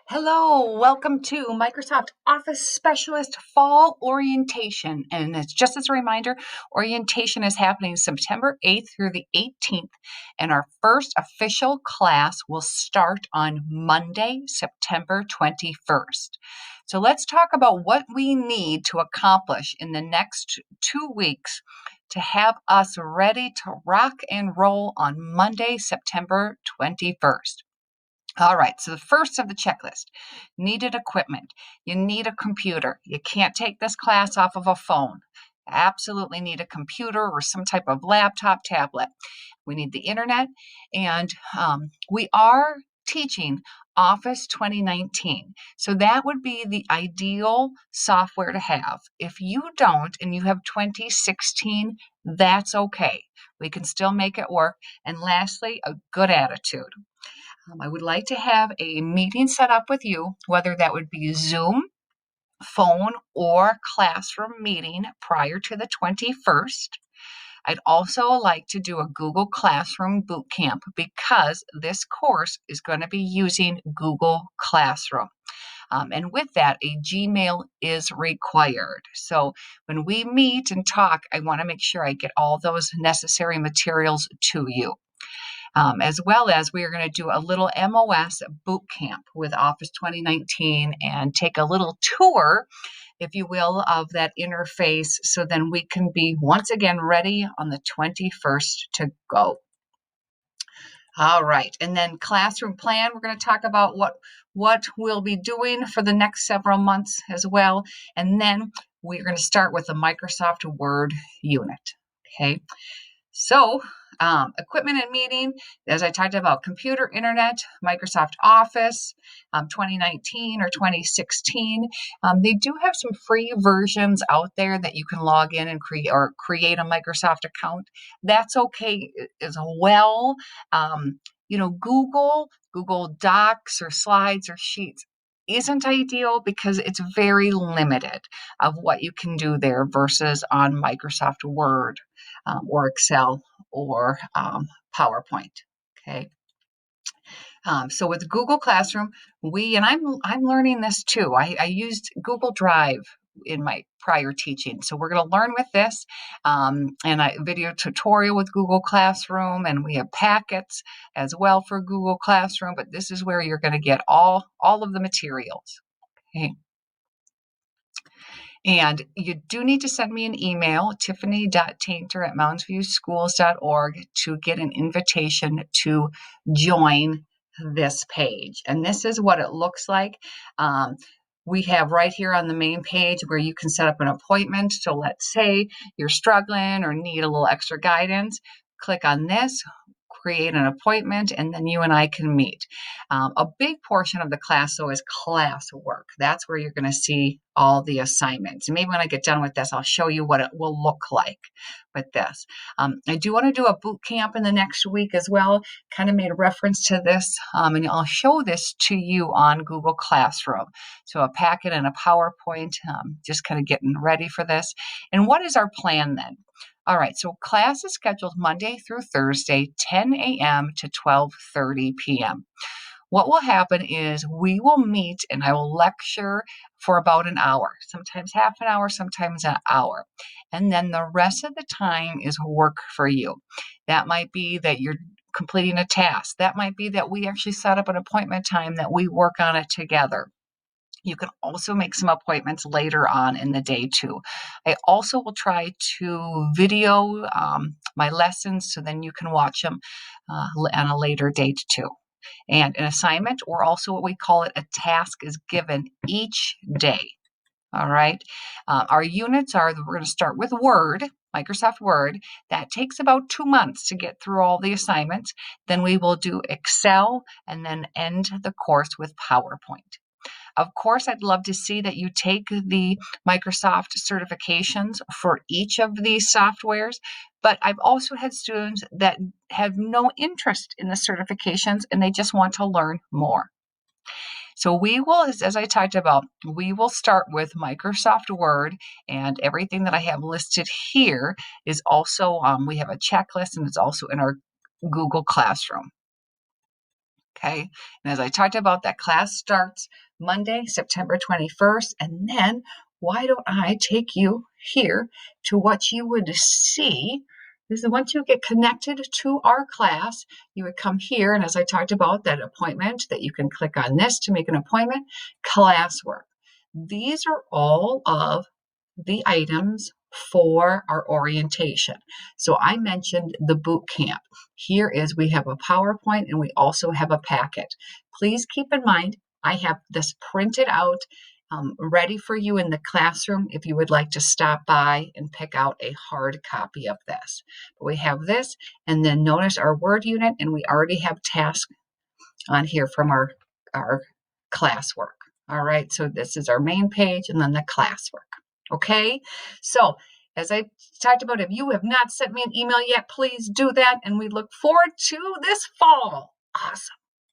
Hello, welcome to Microsoft Office Specialist Fall Orientation. And it's just as a reminder, orientation is happening September 8th through the 18th. And our first official class will start on Monday, September 21st. So let's talk about what we need to accomplish in the next 2 weeks to have us ready to rock and roll on Monday, September 21st. All right, so the first of the checklist, needed equipment. You need a computer. You can't take this class off of a phone. Absolutely need a computer or some type of laptop, tablet. We need the internet, and we are teaching Office 2019. So that would be the ideal software to have. If you don't and you have 2016, that's okay. We can still make it work. And lastly, a good attitude. I would like to have a meeting set up with you, whether that would be Zoom, phone, or classroom meeting prior to the 21st. I'd also like to do a Google Classroom boot camp because this course is going to be using Google Classroom. And with that, a Gmail is required. So when we meet and talk, I want to make sure I get all those necessary materials to you. As well as we are going to do a little MOS boot camp with Office 2019 and take a little tour, if you will, of that interface so then we can be once again ready on the 21st to go. All right, and then classroom plan, we're going to talk about what we'll be doing for the next several months as well. And then we're going to start with the Microsoft Word unit. Okay. So, equipment and meeting, as I talked about, computer, internet, Microsoft Office, 2019 or 2016. They do have some free versions out there that you can log in and create a Microsoft account. That's okay as well. Google Docs or Slides or Sheets isn't ideal because it's very limited of what you can do there versus on Microsoft Word or Excel or PowerPoint. Okay. So with Google Classroom, I'm learning this too. I used Google Drive in my prior teaching. So we're going to learn with this and a video tutorial with Google Classroom, and we have packets as well for Google Classroom, but this is where you're going to get all of the materials. Okay. And you do need to send me an email, tiffany.tainter@moundsviewschools.org, to get an invitation to join this page. And this is what it looks like. We have right here on the main page where you can set up an appointment. So let's say you're struggling or need a little extra guidance. Click on this, create an appointment, and then you and I can meet. A big portion of the class, though, is classwork. That's where you're going to see all the assignments. And maybe when I get done with this, I'll show you what it will look like with this. I do want to do a boot camp in the next week as well. Kind of made a reference to this, and I'll show this to you on Google Classroom. So a packet and a PowerPoint, just kind of getting ready for this. And what is our plan then? All right, so class is scheduled Monday through Thursday, 10 a.m. to 12:30 p.m. What will happen is we will meet and I will lecture for about an hour, sometimes half an hour, sometimes an hour. And then the rest of the time is work for you. That might be that you're completing a task. That might be that we actually set up an appointment time that we work on it together. You can also make some appointments later on in the day too. I also will try to video my lessons so then you can watch them on a later date too. And an assignment, or also what we call it, a task, is given each day. All right. Our units are, we're going to start with Word, Microsoft Word. That takes about 2 months to get through all the assignments. Then we will do Excel and then end the course with PowerPoint. Of course, I'd love to see that you take the Microsoft certifications for each of these softwares, but I've also had students that have no interest in the certifications and they just want to learn more. So we will, as I talked about, we will start with Microsoft Word, and everything that I have listed here is also, we have a checklist and it's also in our Google Classroom. okay? And as I talked about, that class starts Monday, September 21st. And then why don't I take you here to what you would see. This is once you get connected to our class, you would come here. And as I talked about, that appointment that you can click on this to make an appointment, classwork. These are all of the items for our orientation. So I mentioned the boot camp. Here is, we have a PowerPoint and we also have a packet. Please keep in mind, I have this printed out, ready for you in the classroom if you would like to stop by and pick out a hard copy of this. But we have this, and then notice our word unit, and we already have tasks on here from our classwork. All right, so this is our main page and then the classwork. Okay, so as I talked about, if you have not sent me an email yet, please do that. And we look forward to this fall. Awesome.